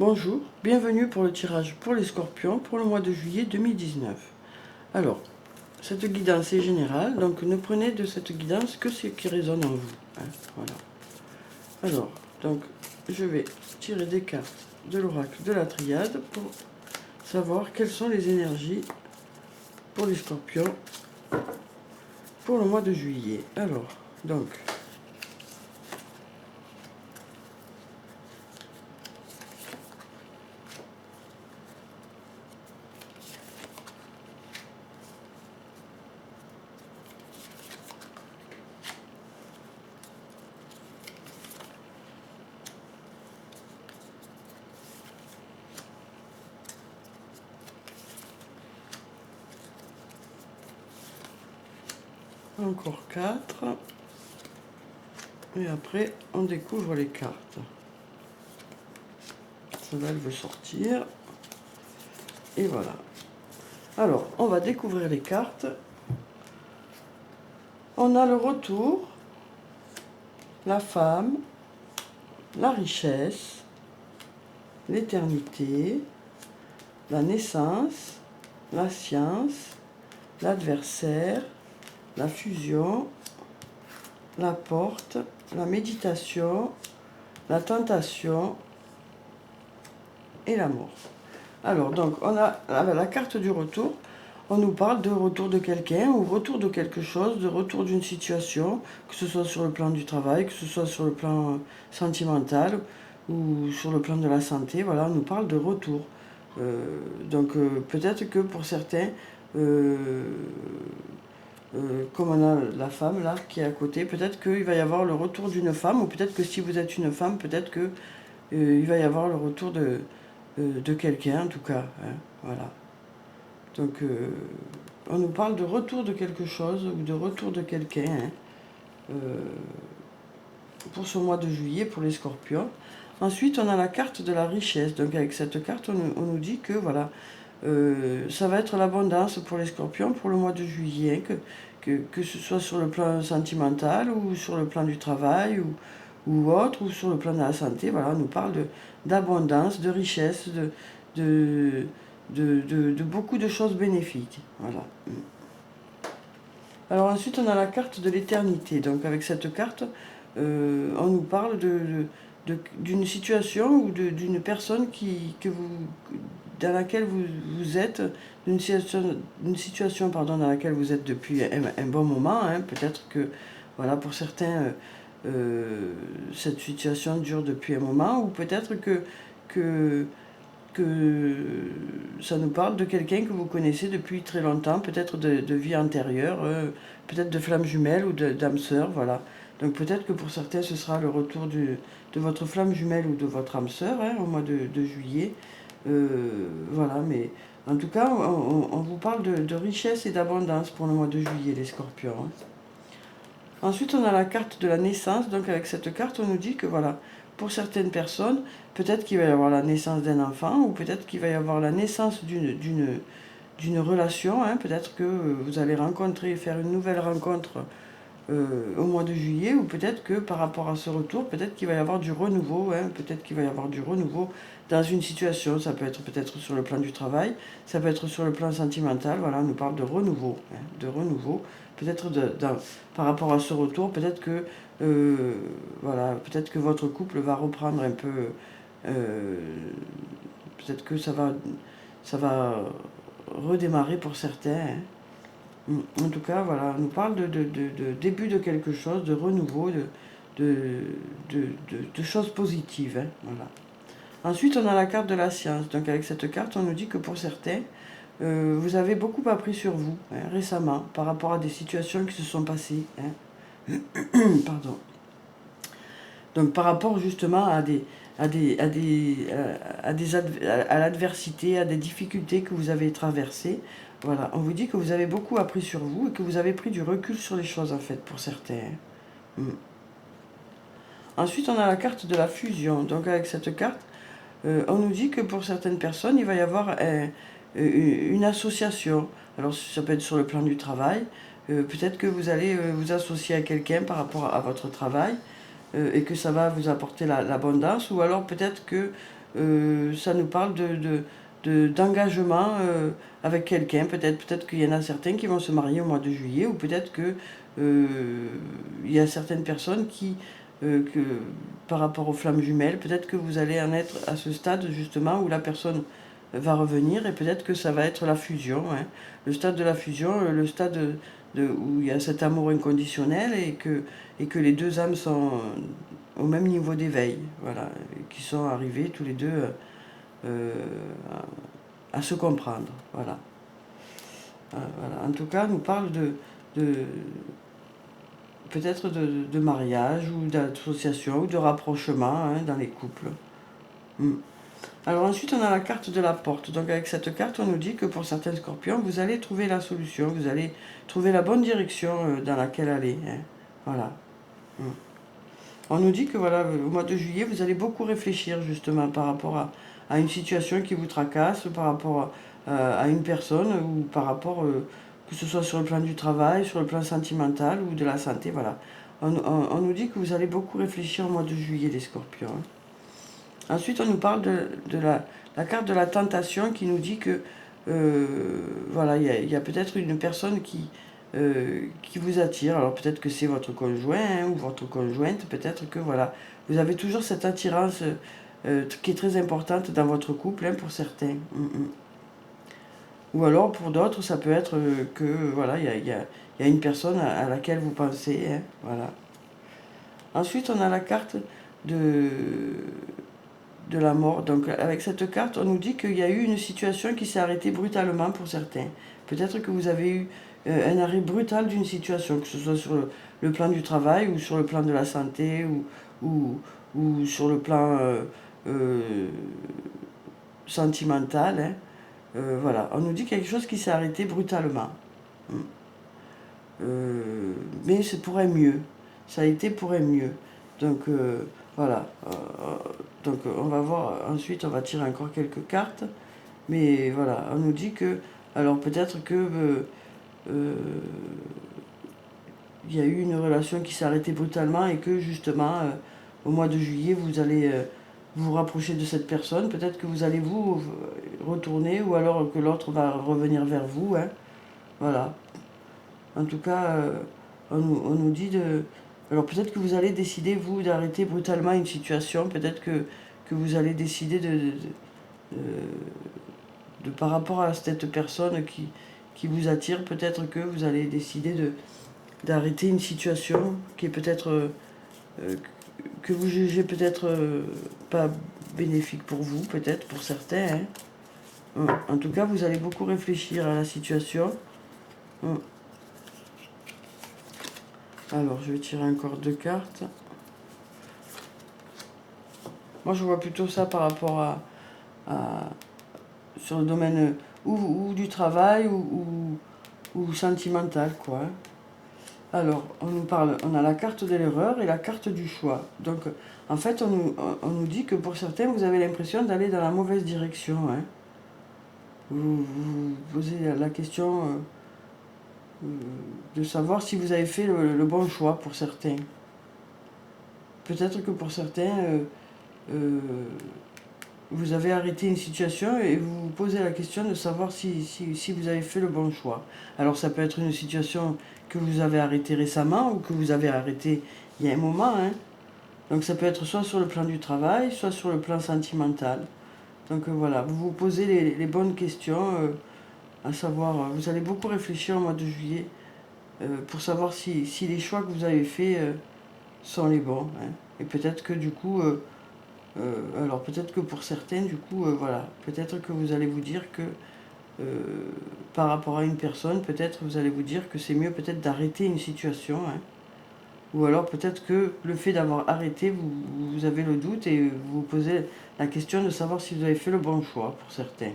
Bonjour, bienvenue pour le tirage pour les scorpions pour le mois de juillet 2019. Alors, cette guidance est générale, donc ne prenez de cette guidance que ce qui résonne en vous. Voilà. Alors, donc, je vais tirer des cartes de l'oracle de la triade pour savoir quelles sont les énergies pour les scorpions pour le mois de juillet. Alors, donc, encore 4. Et après, on découvre les cartes. Celle-là, elle veut sortir. Et voilà. Alors, on va découvrir les cartes. On a le retour, la femme, la richesse, l'éternité, la naissance, la science, l'adversaire, la fusion, la porte, la méditation, la tentation et la mort. Alors, donc, on a la carte du retour. On nous parle de retour de quelqu'un ou retour de quelque chose, de retour d'une situation, que ce soit sur le plan du travail, que ce soit sur le plan sentimental ou sur le plan de la santé. Voilà, on nous parle de retour. Peut-être que pour certains, comme on a la femme là qui est à côté, peut-être qu'il va y avoir le retour d'une femme, ou peut-être que si vous êtes une femme, peut-être que il va y avoir le retour de quelqu'un en tout cas. Voilà. Donc, on nous parle de retour de quelque chose ou de retour de quelqu'un pour ce mois de juillet pour les scorpions. Ensuite, on a la carte de la richesse. Donc, avec cette carte, on nous dit que voilà, ça va être l'abondance pour les scorpions pour le mois de juillet, que ce soit sur le plan sentimental ou sur le plan du travail ou autre, ou sur le plan de la santé. Voilà, on nous parle d'abondance, de richesse, de, de beaucoup de choses bénéfiques. Voilà. Alors ensuite, on a la carte de l'éternité. Donc avec cette carte, on nous parle d'une situation ou d'une personne dans laquelle vous êtes, d'une situation pardon, dans laquelle vous êtes depuis un bon moment. Peut-être que, voilà, pour certains, cette situation dure depuis un moment, ou peut-être que ça nous parle de quelqu'un que vous connaissez depuis très longtemps, peut-être de vie antérieure, peut-être de flamme jumelle ou d'âme sœur, voilà. Donc peut-être que pour certains, ce sera le retour de votre flamme jumelle ou de votre âme sœur au mois de juillet. Voilà, mais en tout cas, on vous parle de richesse et d'abondance pour le mois de juillet, les scorpions. Ensuite, on a la carte de la naissance. Donc avec cette carte, on nous dit que voilà, pour certaines personnes, peut-être qu'il va y avoir la naissance d'un enfant, ou peut-être qu'il va y avoir la naissance d'une relation. Peut-être que vous allez faire une nouvelle rencontre au mois de juillet, ou peut-être que par rapport à ce retour, peut-être qu'il va y avoir du renouveau, peut-être qu'il va y avoir du renouveau dans une situation. Ça peut être peut-être sur le plan du travail, ça peut être sur le plan sentimental. Voilà, on nous parle de renouveau, de renouveau. Peut-être par rapport à ce retour, peut-être que voilà, peut-être que votre couple va reprendre un peu, peut-être que ça va redémarrer pour certains. En tout cas, voilà, on nous parle de début de quelque chose, de renouveau, de, de choses positives. Voilà. Ensuite, on a la carte de la science. Donc avec cette carte, on nous dit que pour certains, vous avez beaucoup appris sur vous récemment par rapport à des situations qui se sont passées. Pardon. Donc par rapport justement à l'adversité, à des difficultés que vous avez traversées. Voilà, on vous dit que vous avez beaucoup appris sur vous et que vous avez pris du recul sur les choses en fait pour certains. Ensuite, on a la carte de la fusion. Donc avec cette carte, on nous dit que pour certaines personnes, il va y avoir une association. Alors ça peut être sur le plan du travail. Peut-être que vous allez vous associer à quelqu'un par rapport à votre travail et que ça va vous apporter l'abondance. Ou alors peut-être que ça nous parle d'engagement avec quelqu'un. Peut-être qu'il y en a certains qui vont se marier au mois de juillet, ou peut-être que il y a certaines personnes que, par rapport aux flammes jumelles, peut-être que vous allez en être à ce stade justement où la personne va revenir, et peut-être que ça va être la fusion, hein. Le stade de la fusion, le stade où il y a cet amour inconditionnel, et que les deux âmes sont au même niveau d'éveil, voilà, qui sont arrivés tous les deux euh, à se comprendre, voilà. Voilà. En tout cas, on nous parle de peut-être de mariage, ou d'association, ou de rapprochement, hein, dans les couples. Mm. Alors ensuite, on a la carte de la porte. Donc avec cette carte, on nous dit que pour certains scorpions, vous allez trouver la solution, vous allez trouver la bonne direction dans laquelle aller, hein. Voilà. Mm. On nous dit que voilà, au mois de juillet, vous allez beaucoup réfléchir justement par rapport à une situation qui vous tracasse, par rapport à une personne, ou par rapport, que ce soit sur le plan du travail, sur le plan sentimental ou de la santé, voilà. On nous dit que vous allez beaucoup réfléchir au mois de juillet, les scorpions, hein. Ensuite, on nous parle de la carte de la tentation, qui nous dit que voilà, il y a peut-être une personne qui vous attire. Alors peut-être que c'est votre conjoint, hein, ou votre conjointe, peut-être que voilà, vous avez toujours cette attirance qui est très importante dans votre couple, hein, pour certains. Ou alors pour d'autres, ça peut être que voilà, il y a une personne à laquelle vous pensez, hein, voilà. Ensuite, on a la carte de, de la mort. Donc avec cette carte, on nous dit qu'il y a eu une situation qui s'est arrêtée brutalement pour certains. Peut-être que vous avez eu un arrêt brutal d'une situation, que ce soit sur le plan du travail, ou sur le plan de la santé, ou sur le plan sentimental, hein. Voilà, on nous dit quelque chose qui s'est arrêté brutalement. Mais c'est pourrait mieux. Ça a été pourrait mieux. Donc voilà. Donc on va voir, ensuite on va tirer encore quelques cartes. Mais voilà, on nous dit que, alors peut-être que il y a eu une relation qui s'est arrêtée brutalement, et que justement au mois de juillet vous allez vous rapprocher de cette personne. Peut-être que vous allez vous retourner, ou alors que l'autre va revenir vers vous, hein. Voilà. En tout cas, on nous dit de... Alors peut-être que vous allez décider, vous, d'arrêter brutalement une situation. Peut-être que vous allez décider par rapport à cette personne qui vous attire, peut-être que vous allez décider d'arrêter une situation qui est peut-être... que vous jugez peut-être pas bénéfique pour vous, peut-être pour certains, hein. En tout cas, vous allez beaucoup réfléchir à la situation. Alors, je vais tirer encore 2 cartes. Moi, je vois plutôt ça par rapport sur le domaine ou du travail, ou sentimental, quoi. Alors, on a la carte de l'erreur et la carte du choix. Donc, en fait, on nous dit que pour certains, vous avez l'impression d'aller dans la mauvaise direction, hein. Vous posez la question de savoir si vous avez fait le bon choix pour certains. Peut-être que pour certains, vous avez arrêté une situation, et vous vous posez la question de savoir si vous avez fait le bon choix. Alors ça peut être une situation que vous avez arrêtée récemment, ou que vous avez arrêtée il y a un moment, hein. Donc ça peut être soit sur le plan du travail, soit sur le plan sentimental. Donc voilà, vous vous posez les bonnes questions, à savoir, vous allez beaucoup réfléchir au mois de juillet pour savoir si les choix que vous avez faits sont les bons, hein. Et peut-être que du coup... alors peut-être que pour certains, du coup, voilà, peut-être que vous allez vous dire que par rapport à une personne, peut-être vous allez vous dire que c'est mieux peut-être d'arrêter une situation, hein. Ou alors peut-être que le fait d'avoir arrêté, vous avez le doute, et vous vous posez la question de savoir si vous avez fait le bon choix pour certains.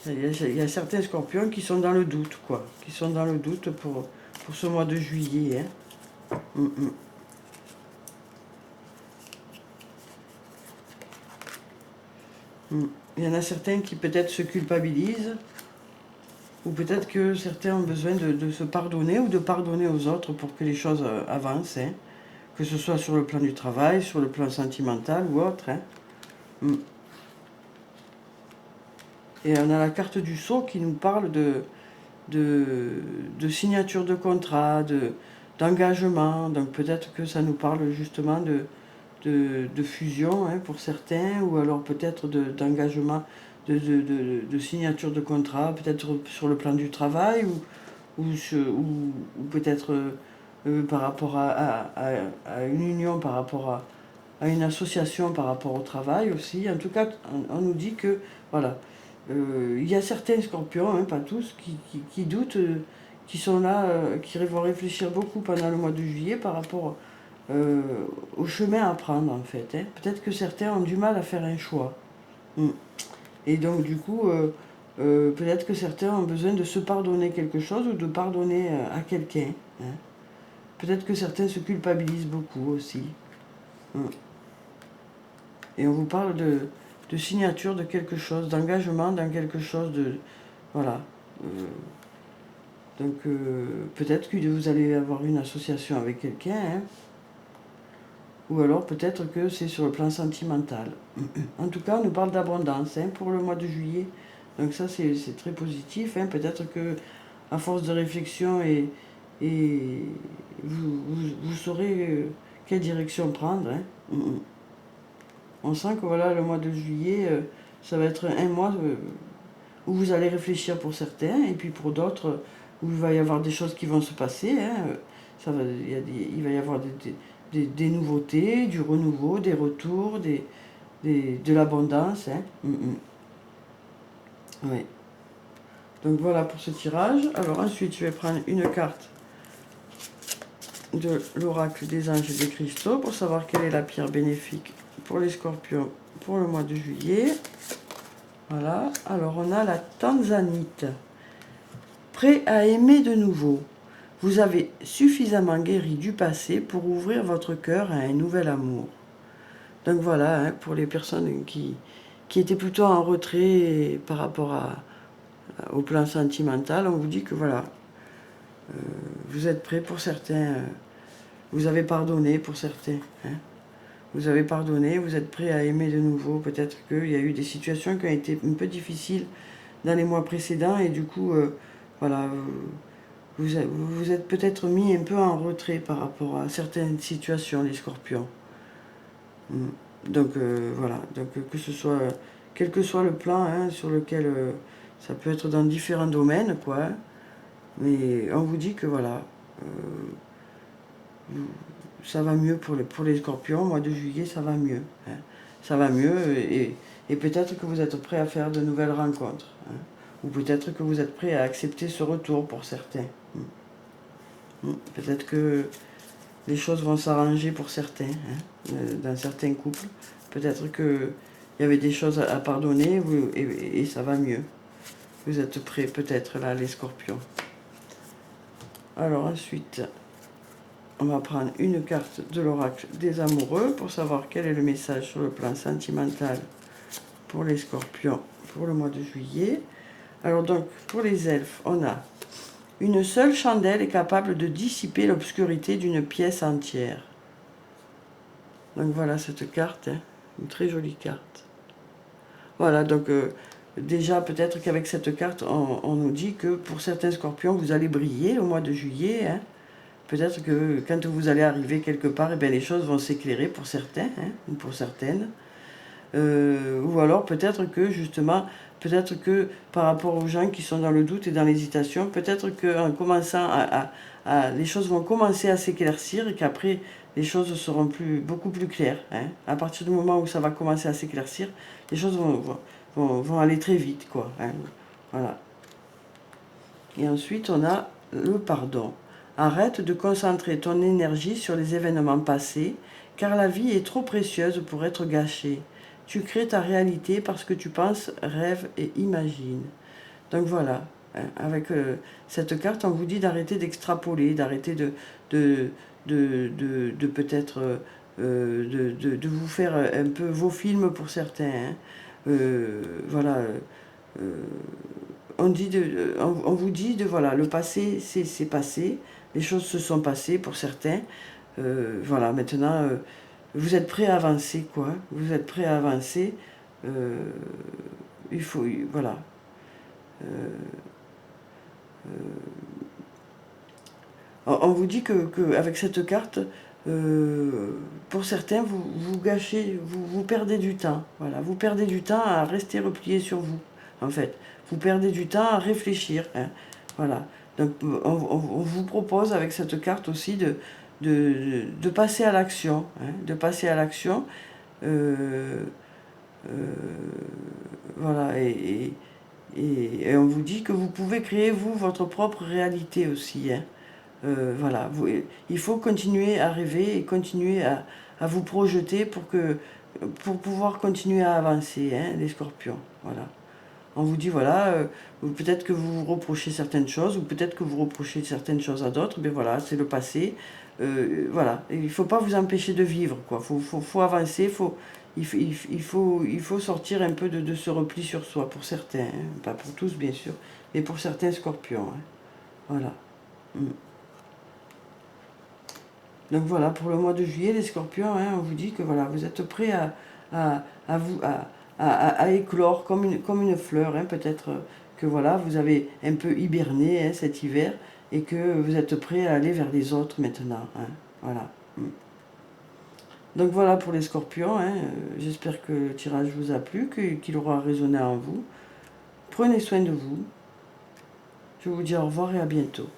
Il y a certains scorpions qui sont dans le doute, quoi. Qui sont dans le doute pour ce mois de juillet, hein. Il y en a certains qui peut-être se culpabilisent, ou peut-être que certains ont besoin de se pardonner, ou de pardonner aux autres pour que les choses avancent, hein. que ce soit sur le plan du travail, sur le plan sentimental ou autre. Hein. Et on a la carte du sceau qui nous parle de signature de contrat, d'engagement. Donc peut-être que ça nous parle justement de fusion hein, pour certains, ou alors peut-être d'engagement, de signature de contrat, peut-être sur le plan du travail, ou peut-être par rapport à une union, par rapport à une association, par rapport au travail aussi. En tout cas, on nous dit que, voilà, il y a certains scorpions, hein, pas tous, qui doutent, qui sont là, qui vont réfléchir beaucoup pendant le mois de juillet par rapport au chemin à prendre en fait. Hein. Peut-être que certains ont du mal à faire un choix. Et donc du coup, peut-être que certains ont besoin de se pardonner quelque chose ou de pardonner à quelqu'un. Hein. Peut-être que certains se culpabilisent beaucoup aussi. Et on vous parle de signature de quelque chose, d'engagement dans quelque chose de... Voilà. Donc peut-être que vous allez avoir une association avec quelqu'un, hein, ou alors peut-être que c'est sur le plan sentimental. En tout cas, on nous parle d'abondance hein, pour le mois de juillet. Donc ça, c'est très positif. Hein. Peut-être que à force de réflexion et vous saurez quelle direction prendre. Hein. On sent que voilà, le mois de juillet, ça va être un mois où vous allez réfléchir pour certains, et puis pour d'autres, où il va y avoir des choses qui vont se passer. Hein. Il va y avoir des nouveautés, du renouveau, des retours, de l'abondance. Hein. Ouais. Donc voilà pour ce tirage. Alors ensuite, je vais prendre une carte de l'oracle des anges et des cristaux pour savoir quelle est la pierre bénéfique pour les scorpions pour le mois de juillet. Voilà. Alors on a la tanzanite. Prêt à aimer de nouveau. Vous avez suffisamment guéri du passé pour ouvrir votre cœur à un nouvel amour. Donc voilà, hein, pour les personnes qui étaient plutôt en retrait par rapport au plan sentimental, on vous dit que voilà, vous êtes prêts pour certains, vous avez pardonné pour certains. Hein. Vous avez pardonné, vous êtes prêts à aimer de nouveau. Peut-être qu'il y a eu des situations qui ont été un peu difficiles dans les mois précédents et du coup, voilà, vous êtes peut-être mis un peu en retrait par rapport à certaines situations, les scorpions. Donc voilà, donc que ce soit, quel que soit le plan hein, sur lequel ça peut être dans différents domaines, quoi. Hein, mais on vous dit que voilà, ça va mieux pour les scorpions, mois de juillet, ça va mieux. Hein. Ça va mieux et peut-être que vous êtes prêts à faire de nouvelles rencontres. Hein. Ou peut-être que vous êtes prêts à accepter ce retour pour certains. Peut-être que les choses vont s'arranger pour certains, hein, dans certains couples. Peut-être qu'il y avait des choses à pardonner et ça va mieux. Vous êtes prêts peut-être là, les scorpions. Alors ensuite, on va prendre une carte de l'oracle des amoureux pour savoir quel est le message sur le plan sentimental pour les scorpions pour le mois de juillet. Alors donc, pour les elfes, on a une seule chandelle est capable de dissiper l'obscurité d'une pièce entière. Donc voilà cette carte, hein, une très jolie carte. Voilà, donc déjà peut-être qu'avec cette carte, on nous dit que pour certains scorpions, vous allez briller au mois de juillet. Hein. Peut-être que quand vous allez arriver quelque part, eh bien, les choses vont s'éclairer pour certains, hein, ou pour certaines. Ou alors peut-être que justement, peut-être que par rapport aux gens qui sont dans le doute et dans l'hésitation, peut-être qu'en commençant les choses vont commencer à s'éclaircir et qu'après les choses seront beaucoup plus claires. Hein. À partir du moment où ça va commencer à s'éclaircir, les choses vont aller très vite, quoi. Hein. Voilà. Et ensuite, on a le pardon. Arrête de concentrer ton énergie sur les événements passés, car la vie est trop précieuse pour être gâchée. Tu crées ta réalité parce que tu penses, rêves et imagines. Donc voilà, hein, avec cette carte, on vous dit d'arrêter d'extrapoler, d'arrêter de peut-être de vous faire un peu vos films pour certains. Hein. Voilà. On vous dit voilà, le passé c'est passé, les choses se sont passées pour certains. Voilà, maintenant, vous êtes prêt à avancer, quoi. Vous êtes prêt à avancer. Il faut, voilà. On vous dit avec cette carte, pour certains, vous gâchez, vous perdez du temps. Voilà, vous perdez du temps à rester replié sur vous, en fait. Vous perdez du temps à réfléchir. Hein. Voilà. Donc, on vous propose avec cette carte aussi de passer à l'action. Hein, de passer à l'action. Voilà. Et on vous dit que vous pouvez créer, vous, votre propre réalité aussi. Hein. Voilà, il faut continuer à rêver et continuer à vous projeter pour pouvoir continuer à avancer, hein, les scorpions. Voilà. On vous dit, voilà, peut-être que vous reprochez certaines choses, ou peut-être que vous reprochez certaines choses à d'autres, mais voilà, c'est le passé. Voilà, il ne faut pas vous empêcher de vivre, quoi. Faut avancer, il faut sortir un peu de ce repli sur soi, pour certains, hein. Pas pour tous, bien sûr, mais pour certains scorpions. Hein. Voilà. Mm. Donc voilà, pour le mois de juillet, les scorpions, hein, on vous dit que voilà, vous êtes prêts à éclore comme une fleur. Hein, peut-être que voilà, vous avez un peu hiberné, hein, cet hiver et que vous êtes prêts à aller vers les autres maintenant. Hein, voilà. Donc voilà pour les scorpions. Hein, j'espère que le tirage vous a plu, qu'il aura résonné en vous. Prenez soin de vous. Je vous dis au revoir et à bientôt.